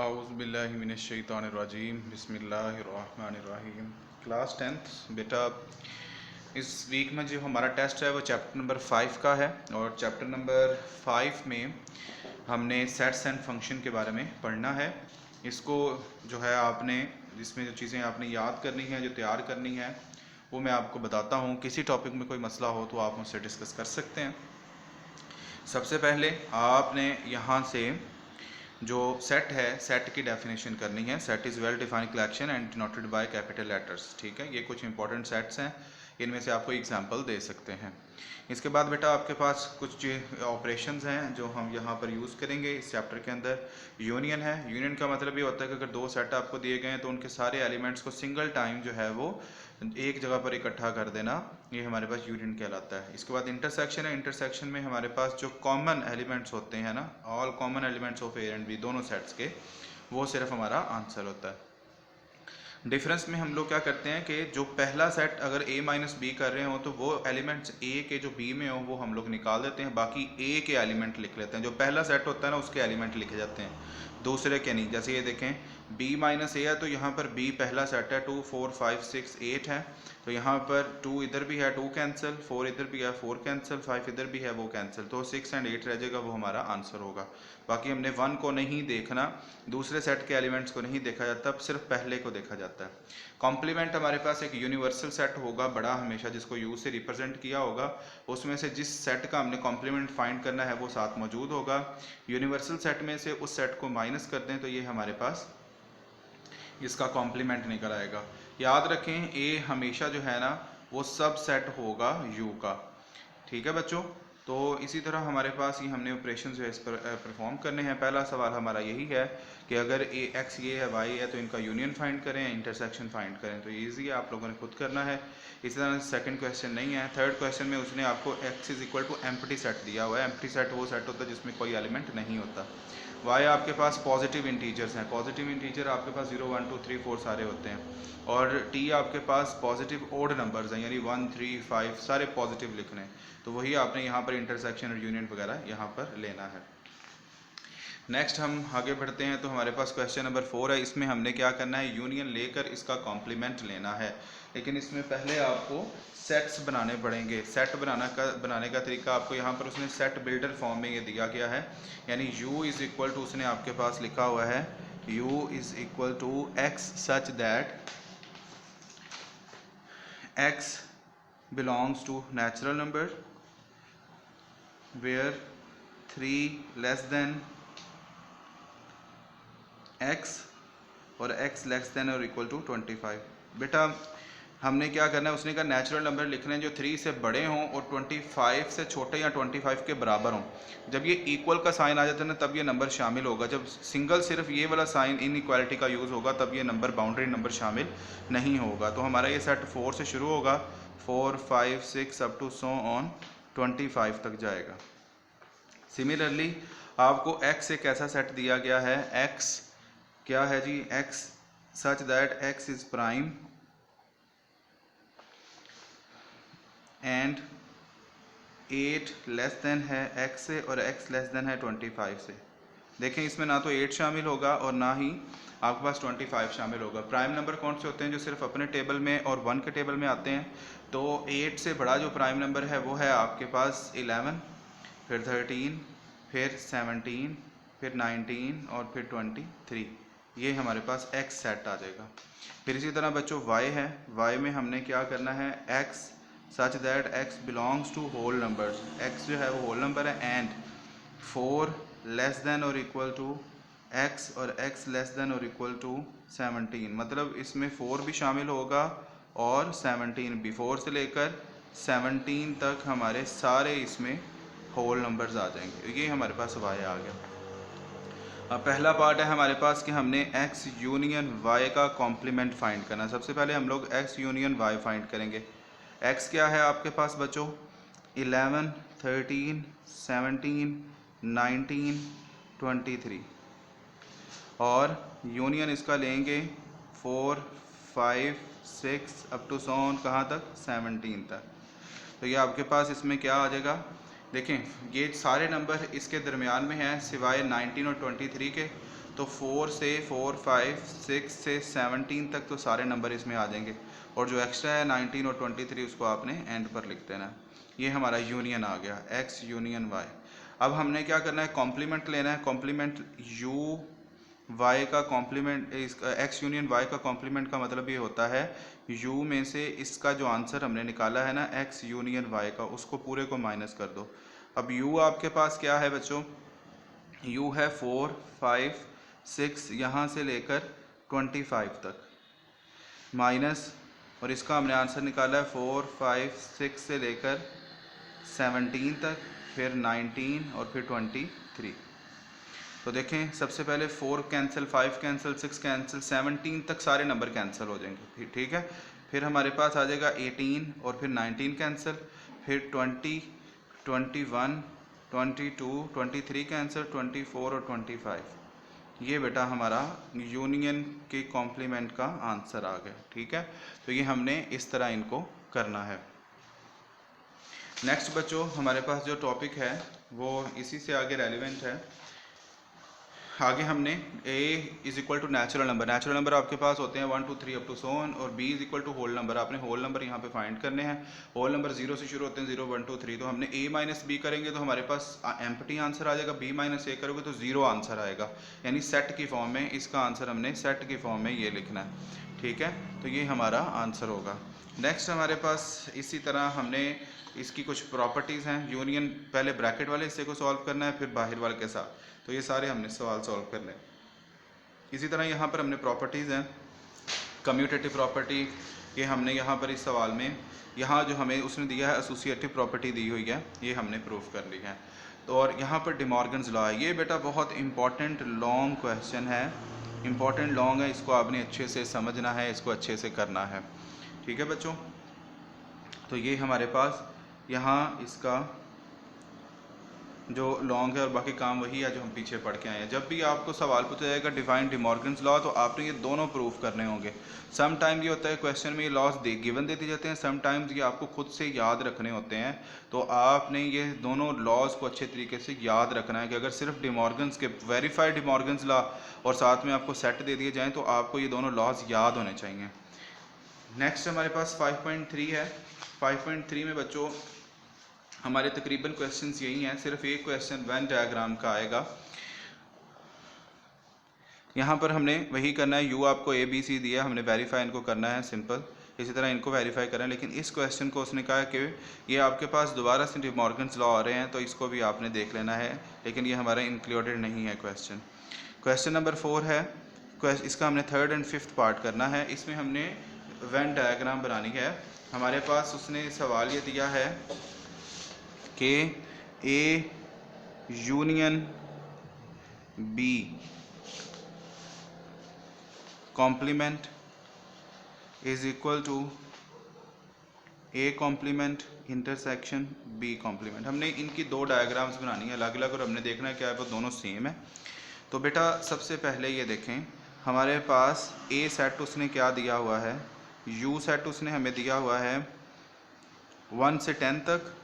आऊज़ुबिल्लाहिमिनश्शैतानिर्रजीम बिस्मिल्लाहिर्रहमानिर्रहीम। Class 10th बेटा, इस वीक में जो हमारा टेस्ट है वो चैप्टर नंबर 5 का है और चैप्टर नंबर 5 में हमने सेट्स एंड फंक्शन के बारे में पढ़ना है। इसको जो है आपने जिसमें जो चीज़ें आपने याद करनी है, जो तैयार करनी है, वो मैं आपको बताता हूँ। किसी टॉपिक में कोई मसला हो तो आप मुझसे डिस्कस कर सकते हैं। सबसे पहले आपने यहाँ से जो सेट है, सेट की डेफिनेशन करनी है। Set is well defined collection and denoted by capital letters. ठीक है, ये कुछ इंपॉर्टेंट सेट्स हैं, इनमें से आपको एग्जांपल दे सकते हैं। इसके बाद बेटा आपके पास कुछ ऑपरेशंस हैं जो हम यहाँ पर यूज़ करेंगे इस चैप्टर के अंदर। यूनियन है। यूनियन का मतलब ये होता है कि अगर दो सेट आपको दिए गए हैं तो उनके सारे एलिमेंट्स को सिंगल टाइम जो है वो एक जगह पर इकट्ठा कर देना, ये हमारे पास यूनियन कहलाता है। इसके बाद इंटरसेक्शन है। इंटरसेक्शन में हमारे पास जो कॉमन एलिमेंट्स होते हैं ना, all common elements of A and B, दोनों सेट्स के, वो सिर्फ हमारा आंसर होता है। डिफरेंस में हम लोग क्या करते हैं कि जो पहला सेट अगर a माइनस बी कर रहे हो तो वो एलिमेंट्स a के जो b में हो वो हम लोग निकाल देते हैं, बाकी a के एलिमेंट लिख लेते हैं। जो पहला सेट होता है ना उसके एलिमेंट लिखे जाते हैं, दूसरे के नहीं। जैसे ये देखें b माइनस ए है तो यहाँ पर b पहला सेट है, 2 4 5 6 8 है, तो यहाँ पर 2 इधर भी है, 2 कैंसिल, 4 इधर भी है, 4 कैंसिल, 5 इधर भी है, वो कैंसिल, तो 6 एंड 8 रह जाएगा, वो हमारा आंसर होगा। बाकी हमने 1 को नहीं देखना, दूसरे सेट के एलिमेंट्स को नहीं देखा जाता, सिर्फ पहले को देखा जाता है। कॉम्प्लीमेंट हमारे पास एक यूनिवर्सल सेट होगा बड़ा हमेशा, जिसको यू से रिप्रेजेंट किया होगा। उसमें से जिस सेट का हमने कॉम्प्लीमेंट फाइंड करना है वो साथ मौजूद होगा। यूनिवर्सल सेट में से उस सेट को माइनस कर दें तो ये हमारे पास इसका कॉम्प्लीमेंट निकल आएगा। याद रखें ए हमेशा जो है ना वो सब सेट होगा यू का। ठीक है बच्चों, तो इसी तरह हमारे पास ये हमने ऑपरेशन जो है इस पर परफॉर्म करने हैं। पहला सवाल हमारा यही है कि अगर ए एक्स ये है, वाई है, तो इनका यूनियन फाइंड करें, इंटरसेक्शन फाइंड करें। तो ये ईजी है, आप लोगों ने खुद करना है। इसी तरह सेकंड क्वेश्चन नहीं है। थर्ड क्वेश्चन में उसने आपको x is equal to empty set दिया हुआ है। एम्प्टी सेट वो सेट होता है जिसमें कोई एलिमेंट नहीं होता। वाई आपके पास पॉजिटिव इंटीजर्स हैं। पॉजिटिव इंटीजर आपके पास 0 1 2 3 4 सारे होते हैं। और टी आपके पास पॉजिटिव ओड नंबर्स हैं, यानी 1 3 5 सारे पॉजिटिव लिखने हैं। तो वही आपने यहाँ पर इंटरसेक्शन और यूनियन वगैरह यहाँ पर लेना है। नेक्स्ट हम आगे बढ़ते हैं, तो हमारे पास क्वेश्चन नंबर 4 है। इसमें हमने क्या करना है, यूनियन लेकर इसका कॉम्प्लीमेंट लेना है। लेकिन इसमें पहले आपको सेट्स बनाने पड़ेंगे। सेट बनाने का तरीका आपको यहाँ पर उसने सेट बिल्डर फॉर्म में ये दिया गया है, यानी u इज़ इक्वल टू, उसने आपके पास लिखा हुआ है u is equal to x such that x belongs to natural number where 3 less than x और x लेस देन और इक्वल टू 25। बेटा हमने क्या करना है, उसने कहा नेचुरल नंबर लिखने हैं जो 3 से बड़े हों और 25 से छोटे या 25 के बराबर हों। जब ये इक्वल का साइन आ जाता है ना तब ये नंबर शामिल होगा। जब सिंगल सिर्फ ये वाला साइन इन इक्वालिटी का यूज़ होगा तब ये नंबर बाउंड्री नंबर शामिल नहीं होगा। तो हमारा ये सेट 4 से शुरू होगा, 4 5 6 अप टू सो ऑन 25 तक जाएगा। सिमिलरली आपको x एक ऐसा सेट दिया गया है, x क्या है जी, x such that x is prime and 8 less than है x से और x लेस देन है 25 से। देखें इसमें ना तो 8 शामिल होगा और ना ही आपके पास 25 शामिल होगा। प्राइम नंबर कौन से होते हैं, जो सिर्फ अपने टेबल में और 1 के टेबल में आते हैं। तो 8 से बड़ा जो प्राइम नंबर है वो है आपके पास 11, फिर 13, फिर 17, फिर 19 और फिर 23। ये हमारे पास x सेट आ जाएगा। फिर इसी तरह बच्चों y है। y में हमने क्या करना है, x such that x belongs to whole numbers. x जो है वो होल नंबर है एंड 4 लेस देन और इक्वल टू x और x लेस देन और इक्वल टू 17। मतलब इसमें 4 भी शामिल होगा और 17 भी। 4 से लेकर 17 तक हमारे सारे इसमें होल नंबर्स आ जाएंगे। ये हमारे पास y आ गया। अब पहला पार्ट है हमारे पास कि हमने x यूनियन y का कॉम्प्लीमेंट फाइंड करना। सबसे पहले हम लोग x यूनियन y फाइंड करेंगे। x क्या है आपके पास बच्चों, 11 13 17 19 23 और यूनियन इसका लेंगे 4 5 6 अप टू सॉन कहाँ तक, 17 तक। तो ये आपके पास इसमें क्या आ जाएगा, देखें ये सारे नंबर इसके दरमियान में हैं सिवाय 19 और 23 के। तो 4 से 4, 5, 6 से 17 तक तो सारे नंबर इसमें आ जाएंगे, और जो एक्स्ट्रा है 19 और 23 उसको आपने एंड पर लिख देना है। ये हमारा यूनियन आ गया, x यूनियन y। अब हमने क्या करना है, कॉम्प्लीमेंट लेना है। कॉम्प्लीमेंट u y का कॉम्प्लीमेंट, x यूनियन y का कॉम्प्लीमेंट का मतलब ये होता है u में से इसका जो आंसर हमने निकाला है ना x यूनियन y का, उसको पूरे को माइनस कर दो। अब u आपके पास क्या है बच्चों, u है 4, 5, 6 यहाँ से लेकर 25 तक, माइनस, और इसका हमने आंसर निकाला है 4, 5, 6 से लेकर 17 तक, फिर 19 और फिर 23। तो देखें सबसे पहले 4 कैंसिल, 5 कैंसिल, 6 कैंसिल, 17 तक सारे नंबर कैंसिल हो जाएंगे, ठीक है। फिर हमारे पास आ जाएगा 18 और फिर 19 कैंसिल, फिर 20, 21, 22, 23 कैंसिल, 24 और 25। ये बेटा हमारा यूनियन के कॉम्प्लीमेंट का आंसर आ गया, ठीक है। तो ये हमने इस तरह इनको करना है। नेक्स्ट बच्चों हमारे पास जो टॉपिक है वो इसी से आगे रेलिवेंट है। आगे हमने a is equal to natural number, natural number आपके पास होते हैं 1, 2, 3 अप टू सो ऑन, और b is equal to whole number, आपने होल नंबर यहाँ पे फाइंड करने हैं। होल नंबर 0 से शुरू होते हैं, 0, 1, 2, 3। तो हमने a माइनस बी करेंगे तो हमारे पास एम्प्टी आंसर आ जाएगा, b माइनस ए करोगे तो 0 आंसर आएगा, यानी सेट की फॉर्म में इसका आंसर हमने सेट की फॉर्म में ये लिखना है, ठीक है। तो ये हमारा आंसर होगा। नेक्स्ट हमारे पास इसी तरह हमने इसकी कुछ प्रॉपर्टीज़ हैं। यूनियन पहले ब्रैकेट वाले हिस्से को सॉल्व करना है, फिर बाहर वाले के साथ, तो ये सारे हमने सवाल सॉल्व करने हैं। इसी तरह यहाँ पर हमने प्रॉपर्टीज़ हैं, कम्यूटेटिव प्रॉपर्टी, ये हमने यहाँ पर इस सवाल में, यहाँ जो हमें उसने दिया है एसोसिएटिव प्रॉपर्टी दी हुई है, ये हमने प्रूफ कर ली है। तो और यहाँ पर डिमॉर्गन्स लॉ है, ये बेटा बहुत इंपॉर्टेंट लॉन्ग क्वेश्चन है, इंपॉर्टेंट लॉन्ग है, इसको आपने अच्छे से समझना है, इसको अच्छे से करना है, ठीक है बच्चों। तो ये हमारे पास यहाँ इसका जो लॉन्ग है और बाकी काम वही है जो हम पीछे पढ़ के आए हैं। जब भी आपको सवाल पूछा जाएगा डिफाइन डिमॉर्गन्स लॉ, तो आपने ये दोनों प्रूफ करने होंगे। सम टाइम ये होता है क्वेश्चन में ये लॉज गिवन देते जाते हैं, सम टाइम्स ये आपको खुद से याद रखने होते हैं। तो आपने ये दोनों लॉज को अच्छे तरीके से याद रखना है कि अगर सिर्फ डिमॉर्गन्स के वेरीफाइड डिमॉर्गन्स लॉ और साथ में आपको सेट दे दिए जाएँ तो आपको ये दोनों लॉज याद होने चाहिए। नेक्स्ट हमारे पास 5.3 है। 5.3 में बच्चों हमारे तकरीबन क्वेश्चंस यही हैं, सिर्फ एक क्वेश्चन वेन डायग्राम का आएगा। यहाँ पर हमने वही करना है, यू आपको ए बी सी दिया, हमने वेरीफाई इनको करना है, सिंपल। इसी तरह इनको वेरीफाई करना है, लेकिन इस क्वेश्चन को उसने कहा कि ये आपके पास दोबारा से डिमॉर्गन्स लॉ आ रहे हैं, तो इसको भी आपने देख लेना है, लेकिन ये हमारा इंक्लूडेड नहीं है क्वेश्चन। क्वेश्चन नंबर 4 है, इसका हमने 3rd and 5th पार्ट करना है। इसमें हमने वेन डायग्राम बनानी है। हमारे पास उसने सवाल ये दिया है कि A union B complement is equal to A complement intersection B complement. हमने इनकी दो डायग्राम्स बनानी है अलग अलग, और हमने देखना है क्या है वो दोनों सेम है। तो बेटा सबसे पहले ये देखें, हमारे पास ए सेट उसने क्या दिया हुआ है, यू सेट उसने हमें दिया हुआ है 1 से 10 तक,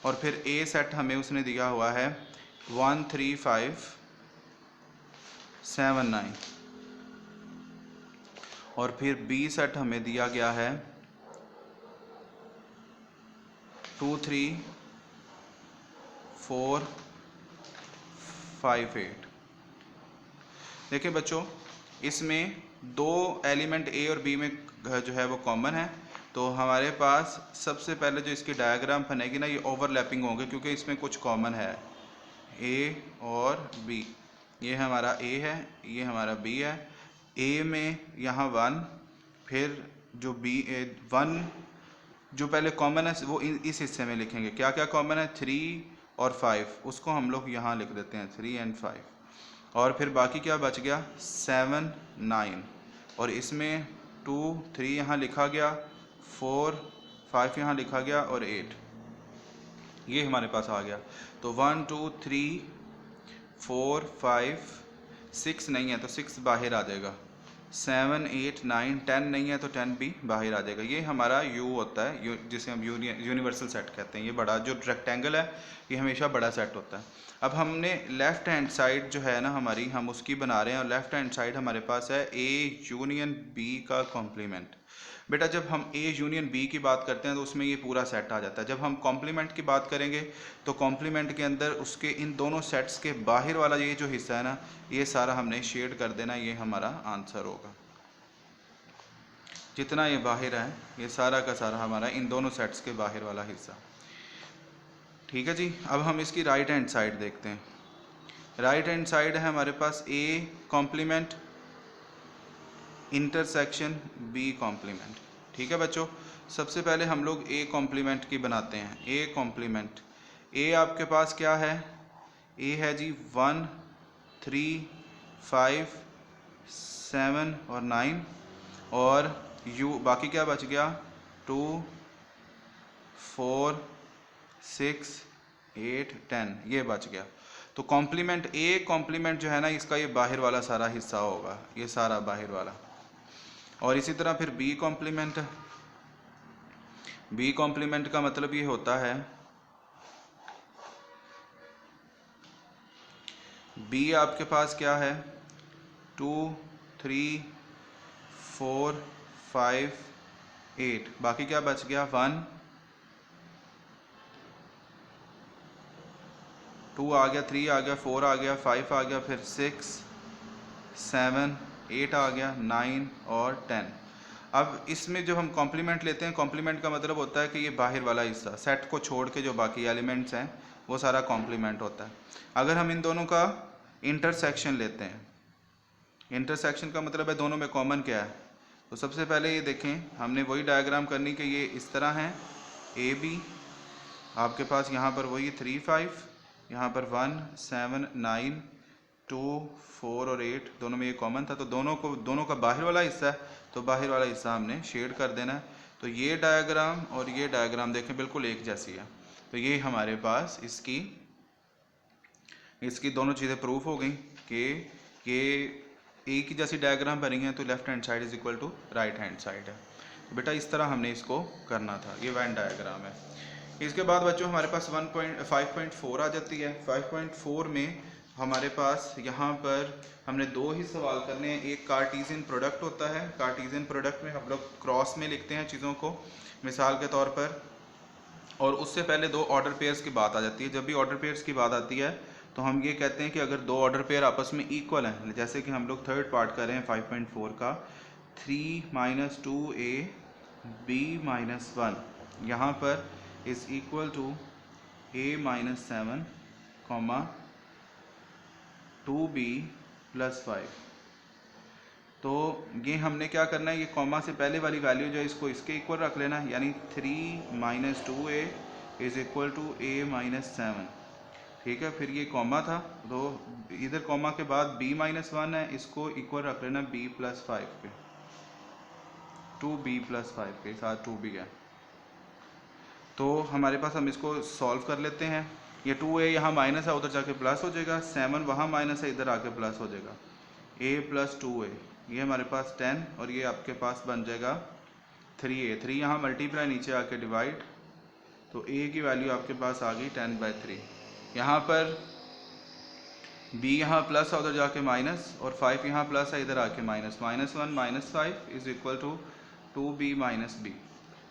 और फिर ए सेट हमें उसने दिया हुआ है 1, 3, 5, 7, 9, और फिर बी सेट हमें दिया गया है 2, 3, 4, 5, 8। देखिए बच्चों इसमें दो एलिमेंट ए और बी में जो है वो कॉमन है, तो हमारे पास सबसे पहले जो इसकी डायग्राम बनेगी ना, ये ओवरलैपिंग होंगे क्योंकि इसमें कुछ कॉमन है, ए और बी। ये हमारा ए है, ये हमारा बी है। ए में यहाँ 1, फिर जो बी 1 जो पहले कॉमन है वो इस हिस्से में लिखेंगे। क्या क्या कॉमन है, 3 और 5, उसको हम लोग यहाँ लिख देते हैं 3 and 5, और फिर बाकी क्या बच गया 7, 9, और इसमें 2, 3 यहाँ लिखा गया, 4, 5 यहाँ लिखा गया, और 8 ये हमारे पास आ गया। तो 1, 2, 3, 4, 5, 6 नहीं है तो 6 बाहर आ जाएगा, 7, 8, 9, 10 नहीं है तो 10 भी बाहर आ जाएगा। ये हमारा यू होता है, जिसे हम यूनिवर्सल सेट कहते हैं। ये बड़ा जो रेक्टेंगल है ये हमेशा बड़ा सेट होता है। अब हमने लेफ़्ट हैंड साइड जो है ना हमारी, हम उसकी बना रहे हैं, और लेफ़्ट हैंड साइड हमारे पास है ए यूनियन बी का कॉम्प्लीमेंट। बेटा जब हम ए यूनियन बी की बात करते हैं तो उसमें ये पूरा सेट आ जाता है। जब हम कॉम्प्लीमेंट की बात करेंगे तो कॉम्प्लीमेंट के अंदर उसके इन दोनों सेट्स के बाहर वाला ये जो हिस्सा है ना, ये सारा हमने शेड कर देना, ये हमारा आंसर होगा। जितना ये बाहर है ये सारा का सारा हमारा इन दोनों सेट्स के बाहर वाला हिस्सा। ठीक है जी। अब हम इसकी राइट हैंड साइड देखते हैं। राइट हैंड साइड है हमारे पास A complement intersection B complement. ठीक है बच्चों, सबसे पहले हम लोग ए कॉम्प्लीमेंट की बनाते हैं। ए कॉम्प्लीमेंट, ए आपके पास क्या है? ए है जी 1, 3, 5, 7 और 9, और यू बाकी क्या बच गया? 2, 4, 6, 8, 10 ये बच गया। तो कॉम्प्लीमेंट ए कॉम्प्लीमेंट जो है ना, इसका ये बाहर वाला सारा हिस्सा होगा, ये सारा बाहर वाला। और इसी तरह फिर बी कॉम्प्लीमेंट, बी कॉम्प्लीमेंट का मतलब ये होता है, बी आपके पास क्या है? 2, 3, 4, 5, 8, बाकी क्या बच गया? 1, 2 आ गया, 3 आ गया, 4 आ गया, 5 आ गया, फिर 6, 7, 8 आ गया, 9 और 10। अब इसमें जो हम कॉम्प्लीमेंट लेते हैं, कॉम्प्लीमेंट का मतलब होता है कि ये बाहर वाला हिस्सा, सेट को छोड़ के जो बाकी एलिमेंट्स हैं वो सारा कॉम्प्लीमेंट होता है। अगर हम इन दोनों का इंटरसेक्शन लेते हैं, इंटरसेक्शन का मतलब है दोनों में कॉमन क्या है। तो सबसे पहले ये देखें, हमने वही डायग्राम करनी कि ये इस तरह है, ए बी आपके पास यहाँ पर वही 3, 5, यहाँ पर 1, 7, 9, 2, 4 और 8 दोनों में ये कॉमन था। तो दोनों का बाहर वाला हिस्सा है, तो बाहर वाला हिस्सा हमने शेड कर देना है। तो ये डायग्राम और ये डायग्राम देखें बिल्कुल एक जैसी है। तो ये हमारे पास इसकी दोनों चीज़ें प्रूफ हो गई कि ये एक ही जैसी डायग्राम बनी है, तो left hand side is equal to right hand side है। तो बेटा इस तरह हमने इसको करना था। ये वेन डायग्राम है। इसके बाद बच्चों हमारे पास 5.4 आ जाती है। 5.4 में हमारे पास यहाँ पर हमने दो ही सवाल करने हैं। एक कार्टीजियन प्रोडक्ट होता है, कार्टीजियन प्रोडक्ट में हम लोग क्रॉस में लिखते हैं चीज़ों को, मिसाल के तौर पर। और उससे पहले दो ऑर्डर पेयर्स की बात आ जाती है। जब भी ऑर्डर पेयर्स की बात आती है तो हम ये कहते हैं कि अगर दो ऑर्डर पेयर आपस में इक्वल हैं, जैसे कि हम लोग थर्ड पार्ट कर रहे हैं 5.4 का, 3 - 2a b - 1 यहाँ पर is equal to a - 7, 2b + 5। तो ये हमने क्या करना है, ये कॉमा से पहले वाली वैल्यू जो है इसको इसके इक्वल रख लेना है, यानी 3 - 2a is equal to a - 7। ठीक है, फिर ये कॉमा था तो इधर कॉमा के बाद b - 1 है, इसको इक्वल रख लेना b + 5 के, 2b + 5 के साथ 2b है। तो हमारे पास हम इसको सॉल्व कर लेते हैं। ये 2a यहाँ माइनस है, उधर जाके प्लस हो जाएगा, 7 वहाँ माइनस है, इधर आके प्लस हो जाएगा, a + 2a ये हमारे पास 10, और ये आपके पास बन जाएगा 3a। 3 यहाँ मल्टीप्लाई, नीचे आके डिवाइड, तो a की वैल्यू आपके पास आ गई 10/3। यहाँ पर b यहाँ प्लस है, उधर जाके माइनस, और 5 यहाँ प्लस है, इधर आके minus, -1 - 5 is equal to 2b - b।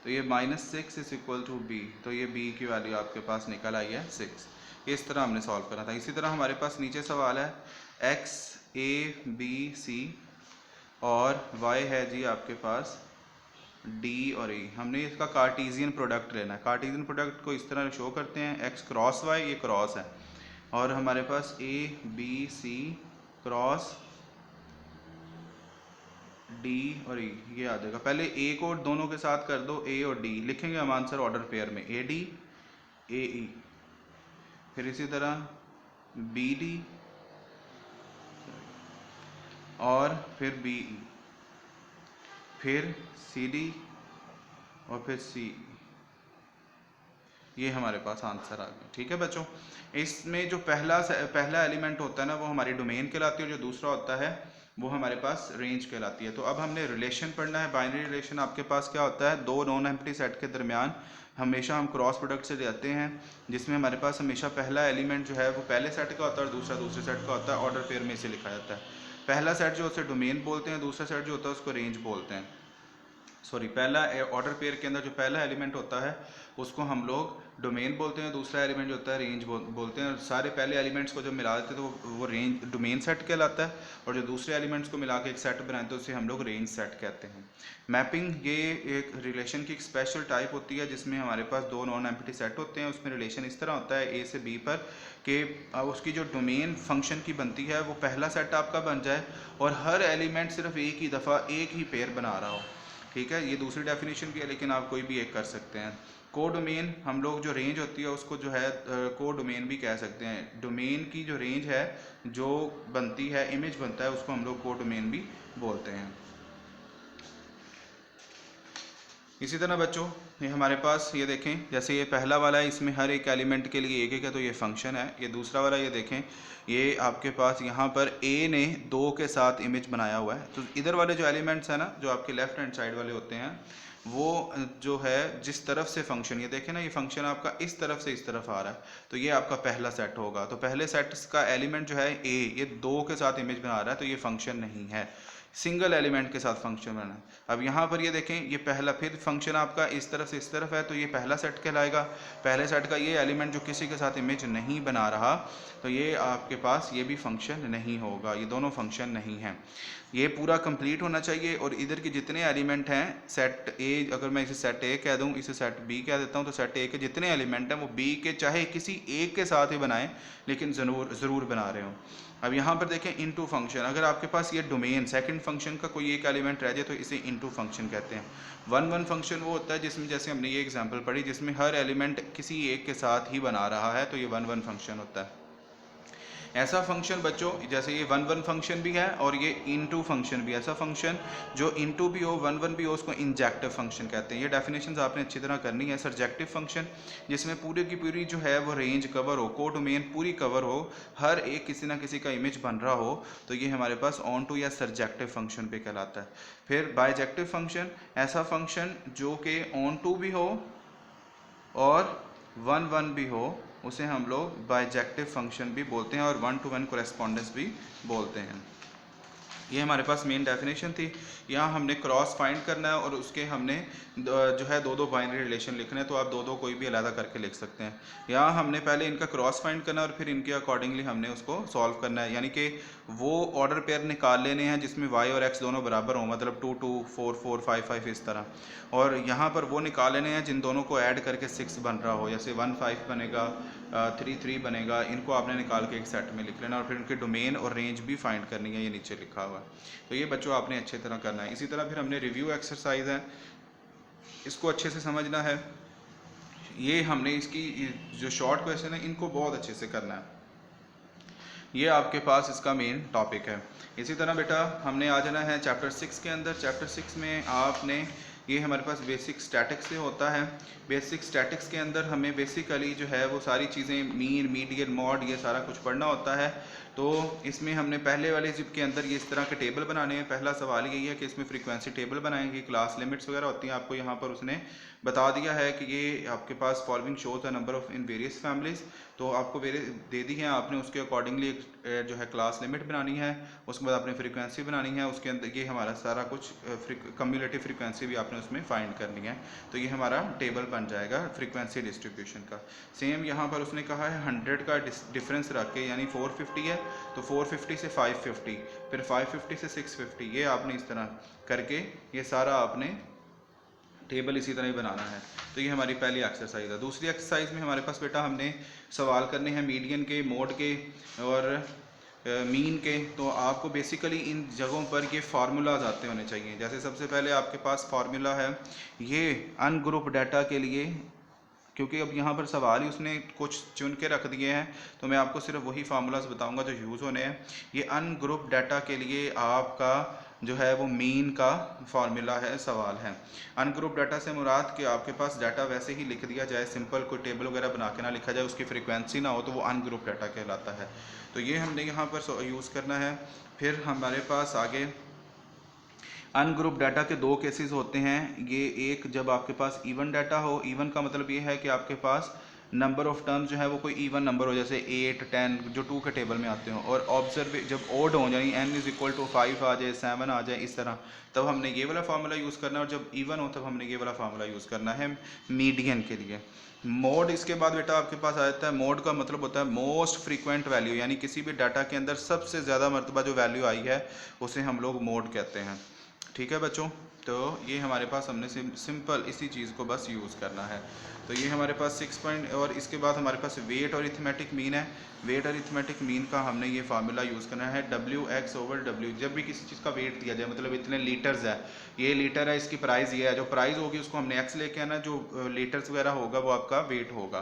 तो ये -6 इज़ इक्वल टू b। तो ये b की वैल्यू आपके पास निकल आई है 6। इस तरह हमने सॉल्व करना था। इसी तरह हमारे पास नीचे सवाल है x a b c और y है जी आपके पास d और e। हमने इसका कार्टीजियन प्रोडक्ट लेना है। कार्टीजियन प्रोडक्ट को इस तरह शो करते हैं, x क्रॉस y, ये क्रॉस है, और हमारे पास a b c cross d और e ये आ जाएगा। पहले a को दोनों के साथ कर दो, a और d लिखेंगे हम आंसर ऑर्डर पेयर में, ad ae, फिर इसी तरह bd और फिर be, फिर cd और फिर ce। ये हमारे पास आंसर आ गया। ठीक है बच्चों, इसमें जो पहला एलिमेंट होता है ना वो हमारी डोमेन कहलाती है, और जो दूसरा होता है वो हमारे पास रेंज कहलाती है। तो अब हमने रिलेशन पढ़ना है। बाइनरी रिलेशन आपके पास क्या होता है, दो नॉन एम्प्टी सेट के दरमियान हमेशा हम क्रॉस प्रोडक्ट से जाते हैं, जिसमें हमारे पास हमेशा पहला एलिमेंट जो है वो पहले सेट का होता है और दूसरा दूसरे सेट का होता है। ऑर्डर पेयर में इसे लिखा जाता है। पहला सेट जो उसे डोमेन बोलते हैं, दूसरा सेट जो होता है उसको रेंज बोलते हैं। सॉरी, पहला ऑर्डर पेयर के अंदर जो पहला एलिमेंट होता है उसको हम लोग डोमेन बोलते हैं, दूसरा एलिमेंट जो होता है रेंज बोलते हैं। सारे पहले एलिमेंट्स को जब मिला देते हैं तो वो रेंज डोमेन सेट कहलाता है, और जो दूसरे एलिमेंट्स को मिला के एक सेट बनाते हैं उसे हम लोग रेंज सेट कहते हैं। मैपिंग ये एक रिलेशन की एक स्पेशल टाइप होती है जिसमें हमारे पास दो नॉन एम्प्टी सेट होते हैं। उसमें रिलेशन इस तरह होता है ए से बी पर कि उसकी जो डोमेन फंक्शन की बनती है वो पहला सेट आपका बन जाए और हर एलिमेंट सिर्फ एक ही दफ़ा एक ही पेयर बना रहा हो। ठीक है, ये दूसरी डेफिनेशन भी है, लेकिन आप कोई भी एक कर सकते हैं। को डोमेन हम लोग जो रेंज होती है उसको जो है को डोमेन भी कह सकते हैं। डोमेन की जो रेंज है जो बनती है, इमेज बनता है, उसको हम लोग को डोमेन भी बोलते हैं। इसी तरह बच्चों ये हमारे पास ये देखें, जैसे ये पहला वाला है, इसमें हर एक एलिमेंट के लिए एक एक है तो ये फंक्शन है। ये दूसरा वाला ये देखें, ये आपके पास यहाँ पर ए ने 2 के साथ इमेज बनाया हुआ है। तो इधर वाले जो एलिमेंट्स हैं ना, जो आपके लेफ्ट हैंड साइड वाले होते हैं, वो जो है जिस तरफ से फंक्शन, ये देखें ना, ये फंक्शन आपका इस तरफ से इस तरफ आ रहा है, तो ये आपका पहला सेट होगा। तो पहले सेट का एलिमेंट जो है ए, ये 2 के साथ इमेज बना रहा है, तो ये फंक्शन नहीं है, सिंगल एलिमेंट के साथ फंक्शन बना है। अब यहाँ पर ये देखें, ये पहला फिर फंक्शन आपका इस तरफ से इस तरफ है, तो ये पहला सेट कहलाएगा। पहले सेट का ये एलिमेंट जो किसी के साथ इमेज नहीं बना रहा, तो ये आपके पास ये भी फंक्शन नहीं होगा, ये दोनों फंक्शन नहीं हैं। ये पूरा कंप्लीट होना चाहिए। और इधर के जितने एलिमेंट हैं, सेट ए, अगर मैं इसे सेट ए कह दूँ, इसे सेट बी कह देता हूँ, तो सेट ए के जितने एलिमेंट हैं वो बी के चाहे किसी एक के साथ ही बनाएं, लेकिन ज़रूर बना रहे हों। अब यहाँ पर देखें इनटू फंक्शन, अगर आपके पास ये डोमेन सेकंड फंक्शन का कोई एक एलिमेंट रह जाए तो इसे इनटू फंक्शन कहते हैं। वन फंक्शन वो होता है जिसमें, जैसे हमने ये एग्जांपल पढ़ी, जिसमें हर एलिमेंट किसी एक के साथ ही बना रहा है, तो ये वन फंक्शन होता है। ऐसा फंक्शन बच्चों, जैसे ये वन फंक्शन भी है और ये इनटू फंक्शन भी, ऐसा फंक्शन जो इनटू भी हो वन भी हो, उसको इंजेक्टिव फंक्शन कहते हैं। ये डेफिनेशंस आपने अच्छी तरह करनी है। सर्जेक्टिव फंक्शन जिसमें पूरी की पूरी जो है वो रेंज कवर हो, को डोमेन पूरी कवर हो, हर एक किसी ना किसी का इमेज बन रहा हो, तो ये हमारे पास ऑन टू या सर्जेक्टिव फंक्शन पे कहलाता है। फिर बाइजेक्टिव फंक्शन, ऐसा फंक्शन जो कि ऑन टू भी हो और वन भी हो, उसे हम लोग बाइजेक्टिव फंक्शन भी बोलते हैं और वन टू वन कोरेस्पॉन्डेंस भी बोलते हैं। ये हमारे पास मेन डेफिनेशन थी। यहाँ हमने क्रॉस फाइंड करना है और उसके हमने जो है दो बाइनरी रिलेशन लिखने हैं, तो आप दो कोई भी अलग करके लिख सकते हैं। यहाँ हमने पहले इनका क्रॉस फाइंड करना है और फिर इनके अकॉर्डिंगली हमने उसको सॉल्व करना है, यानी कि वो ऑर्डर पेयर निकाल लेने हैं जिसमें y और x दोनों बराबर हों, मतलब 2 2 4 4 5 5 इस तरह। और यहाँ पर वो निकाल लेने हैं जिन दोनों को ऐड करके 6 बन रहा हो, जैसे 1 5 बनेगा, 3 3 बनेगा। इनको आपने निकाल के एक सेट में लिख लेना और फिर उनके डोमेन और रेंज भी फाइंड करनी है, ये नीचे लिखा हुआ है। तो ये बच्चों आपने अच्छे तरह करना है। इसी तरह फिर हमने रिव्यू एक्सरसाइज है, इसको अच्छे से समझना है। ये हमने इसकी जो शॉर्ट क्वेश्चन है इनको बहुत अच्छे से करना है, ये आपके पास इसका मेन टॉपिक है। इसी तरह बेटा हमने आ जाना है चैप्टर 6 के अंदर। चैप्टर 6 में आपने, ये हमारे पास बेसिक स्टैटिक्स से होता है। बेसिक स्टैटिक्स के अंदर हमें बेसिकली जो है वो सारी चीज़ें, मीन, मीडियन, मॉड, ये सारा कुछ पढ़ना होता है। तो इसमें हमने पहले वाले जिप के अंदर ये इस तरह के टेबल बनाने हैं। पहला सवाल यही है कि इसमें फ्रीक्वेंसी टेबल बनाएंगे, क्लास लिमिट्स वगैरह होती हैं, आपको यहाँ पर उसने बता दिया है कि ये आपके पास following shows the number of in various families, तो आपको दे दी है, आपने उसके अकॉर्डिंगली एक जो है क्लास लिमिट बनानी है, उसके बाद आपने फ्रीक्वेंसी बनानी है, उसके अंदर ये हमारा सारा कुछ कम्युलेटिव फ्रीक्वेंसी भी आपने उसमें फाइंड करनी है। तो ये हमारा टेबल बन जाएगा फ्रीक्वेंसी डिस्ट्रीब्यूशन का। सेम यहाँ पर उसने कहा है 100 का डिफरेंस रख के, यानी 450 है तो 450 से 550, फिर 550 से 650, ये आपने इस तरह करके ये सारा आपने टेबल इसी तरह ही बनाना है। तो ये हमारी पहली एक्सरसाइज है। दूसरी एक्सरसाइज में हमारे पास बेटा हमने सवाल करने हैं मीडियन के, मोड के और मीन के। तो आपको बेसिकली इन जगहों पर ये फार्मूलाज आते होने चाहिए। जैसे सबसे पहले आपके पास फार्मूला है, ये अनग्रुप डाटा के लिए क्योंकि अब यहाँ पर सवाल ही उसने कुछ चुन के रख दिए हैं, तो मैं आपको सिर्फ वही फार्मूलाज बताऊंगा जो यूज़ होने हैं। ये अनग्रुप डाटा के लिए आपका जो है वो मीन का फार्मूला है, सवाल है। अनग्रुप डाटा से मुराद कि आपके पास डाटा वैसे ही लिख दिया जाए, सिंपल कोई टेबल वगैरह बना के ना लिखा जाए, उसकी फ्रीक्वेंसी ना हो, तो वो अनग्रुप डाटा कहलाता है। तो ये हमने यहाँ पर यूज़ करना है। फिर हमारे पास आगे अनग्रुप डाटा के दो केसेस होते हैं। ये एक, जब आपके पास इवन डाटा हो, इवन का मतलब ये है कि आपके पास नंबर ऑफ टर्म्स जो है वो कोई इवन नंबर हो, जैसे 8, 10 जो 2 के टेबल में आते हो, और ऑब्जर्व जब ओड हो, यानी n इज इक्वल टू 5 आ जाए, 7 आ जाए, इस तरह, तब हमने ये वाला फार्मूला यूज़ करना है, और जब इवन हो तब हमने ये वाला फार्मूला यूज़ करना है मीडियन के लिए। मोड इसके बाद बेटा आपके पास आ जाता है। मोड का मतलब होता है मोस्ट फ्रीक्वेंट वैल्यू, यानी किसी भी डाटा के अंदर सबसे ज़्यादा मरतबा जो वैल्यू आई है उसे हम लोग मोड कहते हैं। ठीक है बच्चों, तो ये हमारे पास हमने सिंपल इसी चीज़ को बस यूज़ करना है। तो ये हमारे पास 6 पॉइंट, और इसके बाद हमारे पास वेट और अरिथमेटिक मीन है। वेट और अरिथमेटिक मीन का हमने ये फार्मूला यूज़ करना है WX/W। जब भी किसी चीज़ का वेट दिया जाए, मतलब इतने लीटर्स है, ये लीटर है, इसकी प्राइस ये है, जो प्राइस होगी उसको हमने x लेके आना, जो लीटर्स वगैरह होगा वो आपका वेट होगा।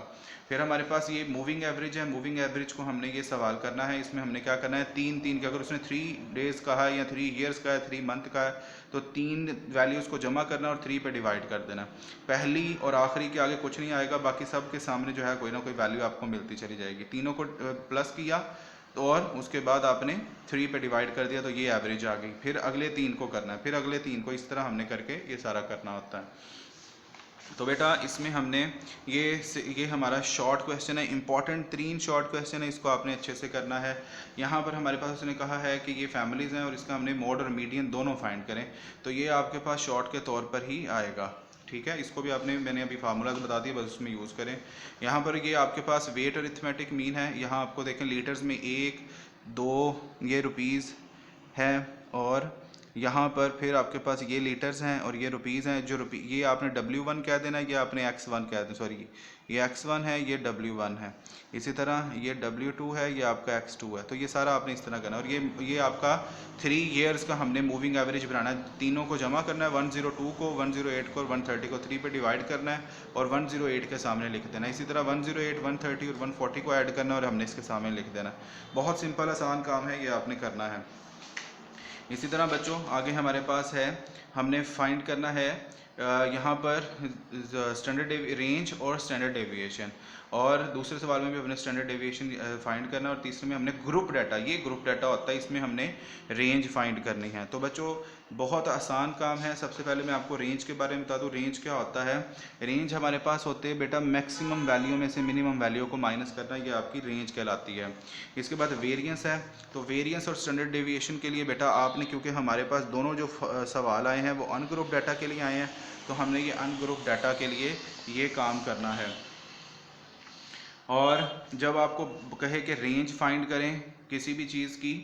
फिर हमारे पास ये मूविंग एवरेज है। मूविंग एवरेज को हमने ये सवाल करना है, इसमें हमने क्या करना है, 3 के, अगर उसने 3 डेज़ कहा है या 3 ईयर्स का है, 3 मंथ का है, तो 3 वैल्यूज़ को जमा करना और 3 पे डिवाइड कर देना। पहली और आखिरी के आगे कुछ नहीं आएगा, बाकी सब के सामने जो है कोई ना कोई वैल्यू आपको मिलती चली जाएगी। तीनों को प्लस किया तो, और उसके बाद आपने 3 पे डिवाइड कर दिया, तो ये एवरेज आ गई। फिर अगले 3 को करना है, फिर अगले 3 को, इस तरह हमने करके ये सारा करना होता है। तो बेटा इसमें हमने ये हमारा शॉर्ट क्वेश्चन है, इंपॉर्टेंट 3 शॉर्ट क्वेश्चन है, इसको आपने अच्छे से करना है। यहाँ पर हमारे पास उसने कहा है कि ये फैमिलीज़ हैं और इसका हमने मोड और मीडियन दोनों फाइंड करें, तो ये आपके पास शॉर्ट के तौर पर ही आएगा। ठीक है, इसको भी मैंने अभी फार्मूला बता दिया, बस उसमें यूज़ करें। यहाँ पर ये आपके पास वेट और अरिथमेटिक मीन है। यहाँ आपको देखें लीटर्स में 1, 2 ये रुपीज़ है, और यहाँ पर फिर आपके पास ये लीटर्स हैं और ये रुपीज़ हैं। जो ये आपने W1 कह देना, ये आपने X1 कह देना, सॉरी ये X1 है, ये W1 है। इसी तरह ये W2 है, ये आपका X2 है। तो ये सारा आपने इस तरह करना है। और ये आपका 3 ईयर्स का हमने मूविंग एवरेज बनाना है। तीनों को जमा करना है, 102 को, 108 को और 130 को 3 पे डिवाइड करना है और 108 के सामने लिख देना है। इसी तरह 108, 130 और 140 को ऐड करना है और हमने इसके सामने लिख देना है। बहुत सिंपल आसान काम है, ये आपने करना है। इसी तरह बच्चों आगे हमारे पास है, हमने फाइंड करना है यहाँ पर स्टैंडर्ड रेंज और स्टैंडर्ड डेविएशन, और दूसरे सवाल में भी हमने स्टैंडर्ड डेविएशन फाइंड करना है, और तीसरे में हमने ग्रुप डाटा, ये ग्रुप डाटा होता है, इसमें हमने रेंज फाइंड करनी है। तो बच्चों बहुत आसान काम है। सबसे पहले मैं आपको रेंज के बारे में बता दूं। रेंज क्या होता है? रेंज हमारे पास होते हैं बेटा मैक्सिमम वैल्यू में से मिनिमम वैल्यू को माइनस करना, ये आपकी रेंज कहलाती है। इसके बाद वेरिएंस है। तो वेरिएंस और स्टैंडर्ड डेविएशन के लिए बेटा आपने, क्योंकि हमारे पास दोनों जो सवाल आए हैं वो अनग्रुप डाटा के लिए आए हैं, तो हमने ये अनग्रुप डाटा के लिए ये काम करना है। और जब आपको कहे कि रेंज फाइंड करें किसी भी चीज़ की,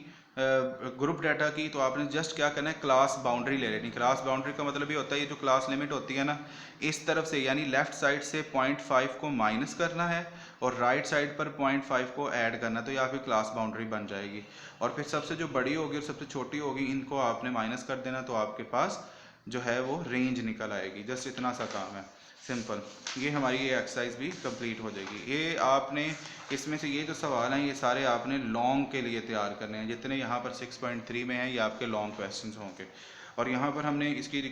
ग्रुप डाटा की, तो आपने जस्ट क्या करना है, क्लास बाउंड्री ले लेनी। क्लास बाउंड्री का मतलब ये होता है, ये जो क्लास लिमिट होती है ना, इस तरफ से यानी लेफ्ट साइड से 0.5 को माइनस करना है और राइट साइड पर 0.5 को ऐड करना, तो ये आपकी क्लास बाउंड्री बन जाएगी। और फिर सबसे जो बड़ी होगी और सबसे छोटी होगी, इनको आपने माइनस कर देना, तो आपके पास जो है वो रेंज निकल आएगी। जस्ट इतना सा काम है, सिंपल। ये हमारी ये एक्सरसाइज भी कंप्लीट हो जाएगी। ये आपने इसमें से ये जो सवाल हैं ये सारे आपने लॉन्ग के लिए तैयार करने हैं। जितने यहाँ पर 6.3 में हैं ये आपके लॉन्ग क्वेश्चंस होंगे, और यहाँ पर हमने इसकी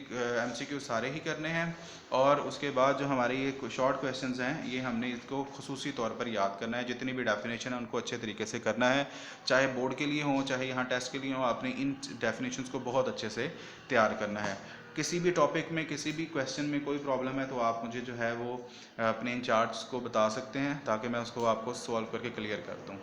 MCQ सारे ही करने हैं। और उसके बाद जो हमारे ये शॉर्ट क्वेश्चंस हैं ये हमने इसको खुसूसी तौर पर याद करना है। जितनी भी डेफिनेशन है उनको अच्छे तरीके से करना है, चाहे बोर्ड के लिए हो चाहे यहाँ टेस्ट के लिए हो। आपने इन डेफिनेशंस को बहुत अच्छे से तैयार करना है। किसी भी टॉपिक में किसी भी क्वेश्चन में कोई प्रॉब्लम है तो आप मुझे जो है वो अपने इन चार्ट्स को बता सकते हैं, ताकि मैं उसको आपको सॉल्व करके क्लियर कर दूँ।